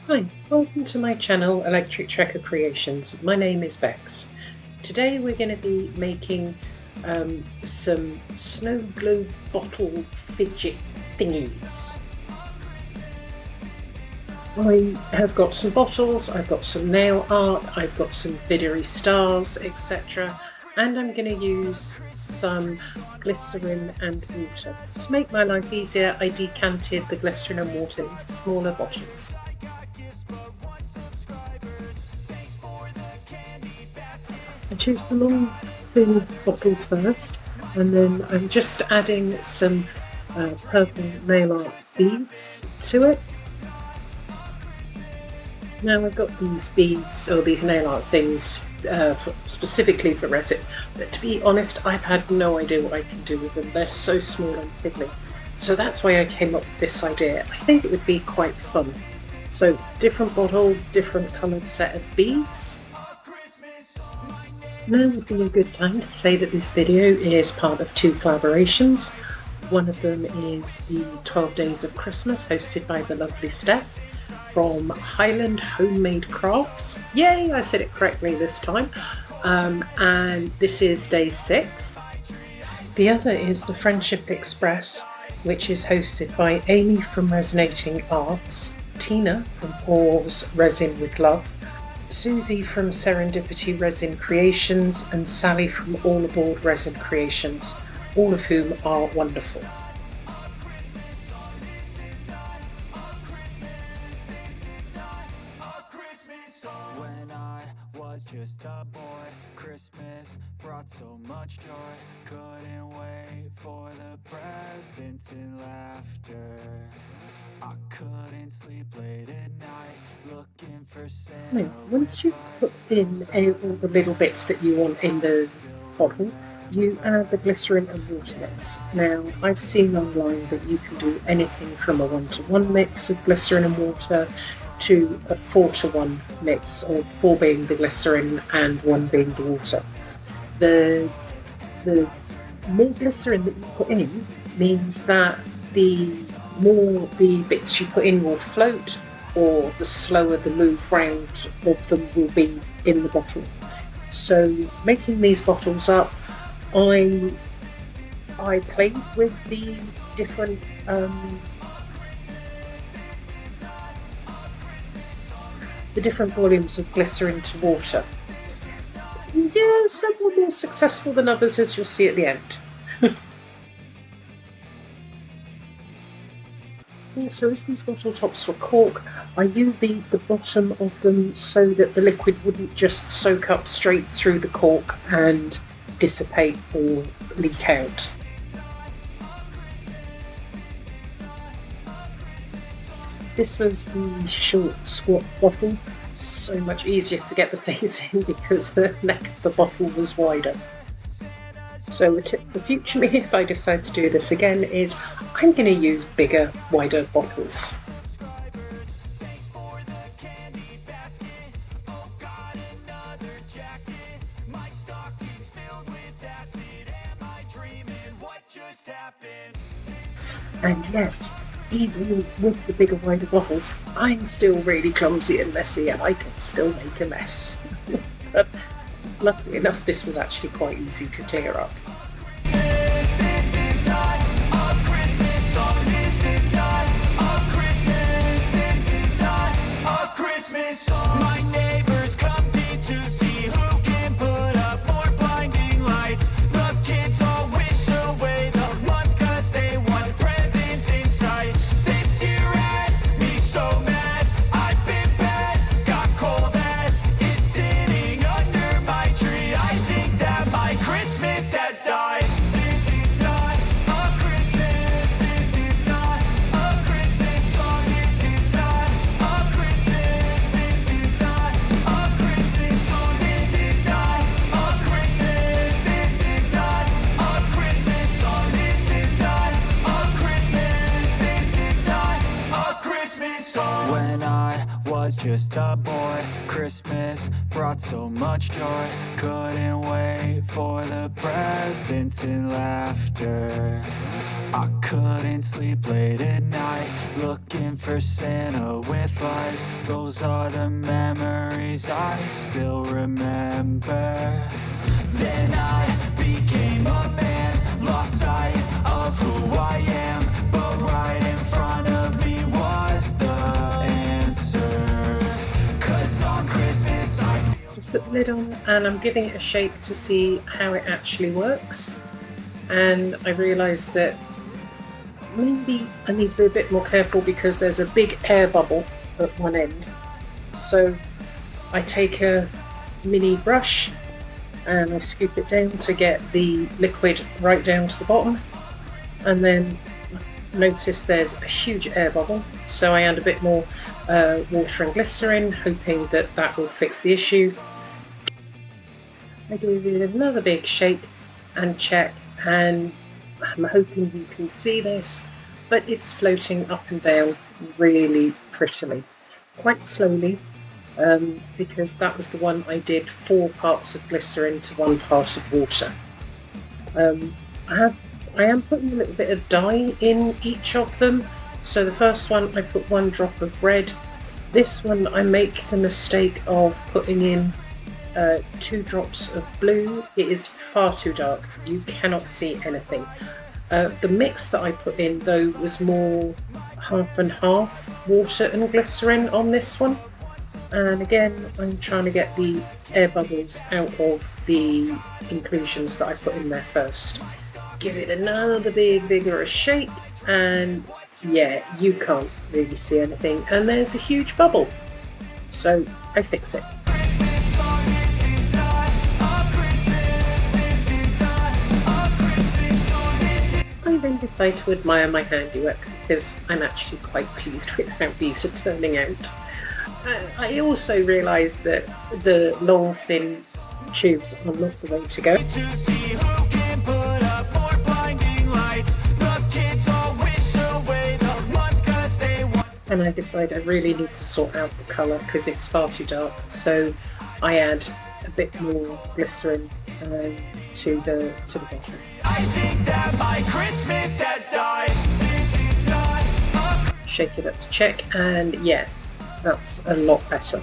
Hi, welcome to my channel Electric Checker Creations. My name is Bex. Today we're going to be making some snow globe bottle fidget thingies. I have got some bottles, I've got some nail art, I've got some glittery stars, etc. And I'm going to use some glycerin and water. To make my life easier, I decanted the glycerin and water into smaller bottles. I choose the long thin bottle first, and then I'm just adding some purple nail art beads to it. Now I've got these beads, or these nail art things, specifically for resin, but to be honest, I've had no idea what I can do with them. They're so small and fiddly. So that's why I came up with this idea. I think it would be quite fun. So different bottle, different coloured set of beads. Now would be a good time to say that this video is part of two collaborations. One of them is the 12 Days of Christmas, hosted by the lovely Steph from Highland Homemade Crafts. Yay, I said it correctly this time. And this is day 6. The other is the Friendship Express, which is hosted by Amy from Resonating Arts, Tina from Paws Resin with Love, Susie from Serendipity Resin Creations, and Sally from All Aboard Resin Creations, all of whom are wonderful. When I was just a boy, Christmas brought so much joy. Couldn't wait for the presents and laughter. I couldn't sleep late at night, looking for Santa. Now, once you've put in all the little bits that you want in the bottle, you add the glycerin and water mix. Now, I've seen online that you can do anything from a 1-to-1 mix of glycerin and water to a 4-to-1 mix, or 4 being the glycerin and 1 being the water. The more glycerin that you put in means that the more the bits you put in will float, or the slower the move round of them will be in the bottle. So making these bottles up, I played with the different volumes of glycerin to water. Yeah, some were more successful than others, as you'll see at the end. Also, as these bottle tops were cork, I UV'd the bottom of them so that the liquid wouldn't just soak up straight through the cork and dissipate or leak out. This was the short squat bottle. So much easier to get the things in because the neck of the bottle was wider. So a tip for future me, if I decide to do this again, is I'm going to use bigger, wider bottles. And yes, even with the bigger, wider bottles, I'm still really clumsy and messy, and I can still make a mess. But luckily enough, this was actually quite easy to clear up. My neighbors compete to see who can put up more blinding lights. The kids all wish away the month cause they want presents in sight. This year had me so mad, I've been bad, got coal that is sitting under my tree. I think that my Christmas has died. This is not a Christmas, this is not a Christmas song, this is not a Christmas, this is not a Christmas song, this is not a Christmas, this is not a Christmas song, this is not a Christmas, this is not a Christmas song. When I was just a boy, Christmas brought so much joy. Couldn't wait for the presents and laughter. I couldn't sleep late at night, looking for Santa with lights. Those are the memories I still remember. Then I became a man, lost sight of who I am, but right in front of me was the answer. 'Cause on Christmas I So put the lid on and I'm giving it a shake to see how it actually works. And I realised that maybe I need to be a bit more careful because there's a big air bubble at one end. So I take a mini brush and I scoop it down to get the liquid right down to the bottom, and then notice there's a huge air bubble, so I add a bit more water and glycerin, hoping that that will fix the issue. I give it another big shake and check, and I'm hoping you can see this, but it's floating up and down really prettily, quite slowly, because that was the one I did 4 parts of glycerin to 1 part of water. I am putting a little bit of dye in each of them. So the first one I put 1 drop of red. This one I make the mistake of putting in 2 drops of blue. It is far too dark, you cannot see anything. The mix that I put in though was more half and half water and glycerin on this one. And again, I'm trying to get the air bubbles out of the inclusions that I put in there first. Give it another big vigorous shake, and yeah, you can't really see anything, and there's a huge bubble. So I fix it. I then decide to admire my handiwork because I'm actually quite pleased with how these are turning out. I also realised that the long thin tubes are not the way to go. to see who can put up more blinding lights. The kids all wish away the month 'cause they want. And I decide I really need to sort out the colour because it's far too dark, so I add a bit more glycerin to the bottom. I think that my Christmas has died. This is not a Shake it up to check, and yeah, that's a lot better.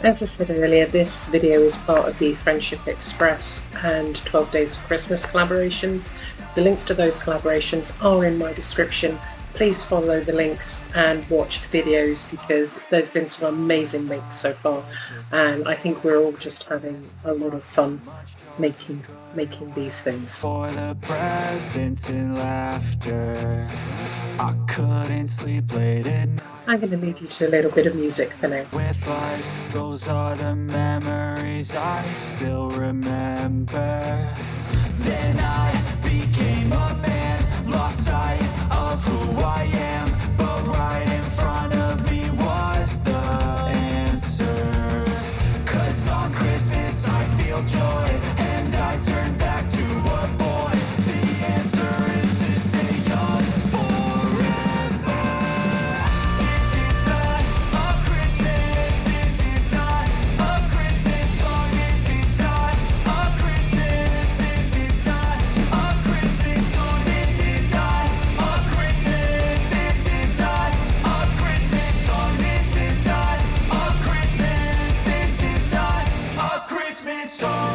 As I said earlier, this video is part of the Friendship Express and 12 Days of Christmas collaborations. The links to those collaborations are in my description. Please follow the links and watch the videos because there's been some amazing makes so far, and I think we're all just having a lot of fun making these things. For the presents and laughter, I couldn't sleep late at night I'm going to leave you to a little bit of music for now. with lights. Those are the memories I still remember. Then I became a man, lost sight of who I am, but right in front of me was the answer. 'Cause on Christmas I feel joy, and I turn back to a boy. The answer is to stay young forever. This is not a Christmas, this is not a Christmas song, this is not a Christmas, this is not a Christmas song, this is not a Christmas, this is not a Christmas song, this is not a Christmas, this is not a Christmas song.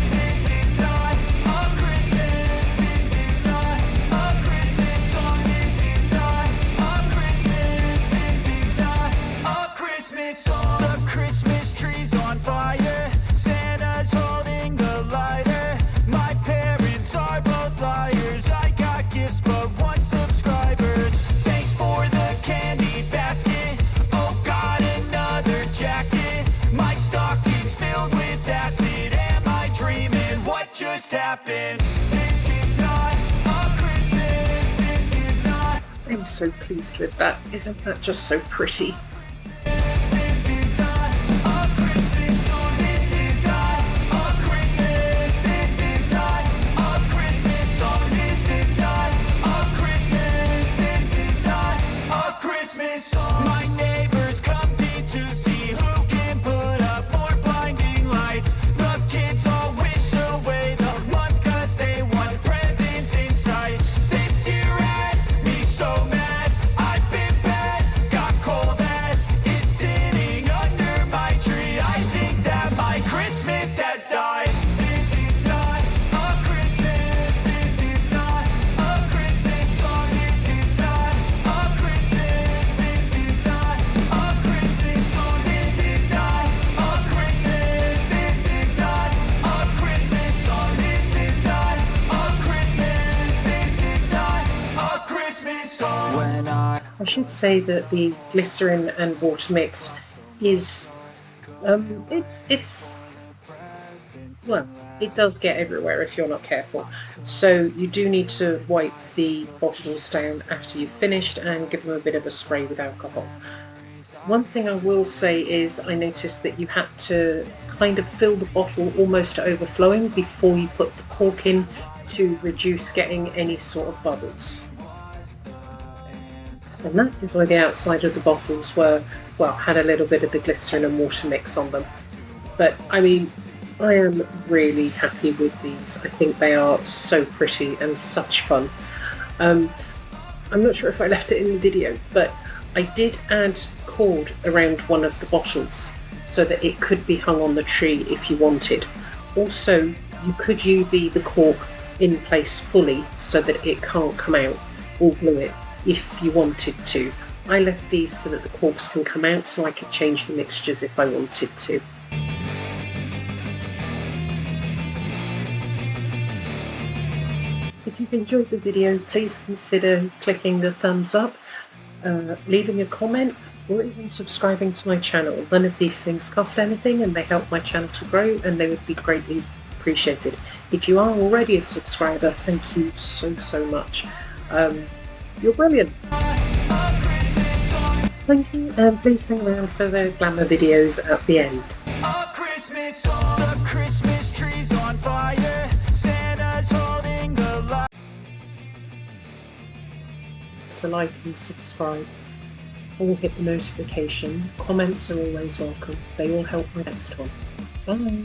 This is not a Christmas, this is not a Christmas song, this is not a Christmas, this is not a Christmas song. The Christmas tree's on fire, Santa's holding the lighter. My parents are both liars, I got gifts but 1 subscribers. Thanks for the candy basket, oh got another jacket. My stocking's filled with acid, am I dreaming? What just happened? This is not a Christmas, this is not. I'm so pleased with that. Isn't that just so pretty? This is not a Christmas. Christmas has died. This is not a Christmas. This is not a Christmas song. This is not a Christmas. This is not a Christmas song. This is not a Christmas. This is not a Christmas song. This is not a Christmas. This is not a Christmas song. When I should say that the glycerin and water mix is, it's well, it does get everywhere if you're not careful. So you do need to wipe the bottles down after you've finished and give them a bit of a spray with alcohol. One thing I will say is I noticed that you had to kind of fill the bottle almost to overflowing before you put the cork in to reduce getting any sort of bubbles. And that is why the outside of the bottles had a little bit of the glycerin and water mix on them. But I mean, I am really happy with these. I think they are so pretty and such fun. I'm not sure if I left it in the video, but I did add cord around one of the bottles so that it could be hung on the tree if you wanted. Also, you could UV the cork in place fully so that it can't come out, or glue it if you wanted to. I left these so that the corks can come out so I could change the mixtures if I wanted to. If you've enjoyed the video, please consider clicking the thumbs up, leaving a comment, or even subscribing to my channel. None of these things cost anything and they help my channel to grow, and they would be greatly appreciated. If you are already a subscriber, thank you so much. You're brilliant. Thank you, and please hang around for the glamour videos at the end. a Christmas song, the Christmas tree's on fire, Santa's holding the light. To like and subscribe, or hit the notification. Comments are always welcome. They all help my next one. Bye.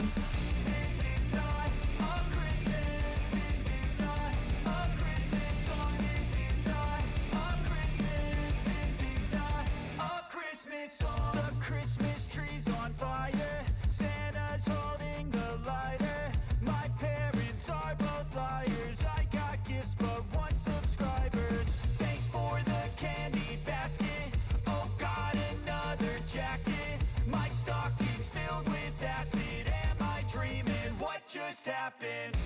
The Christmas tree's on fire, Santa's holding the lighter. My parents are both liars, I got gifts but 1 subscribers. Thanks for the candy basket, oh got another jacket. My stocking's filled with acid, am I dreaming? What just happened?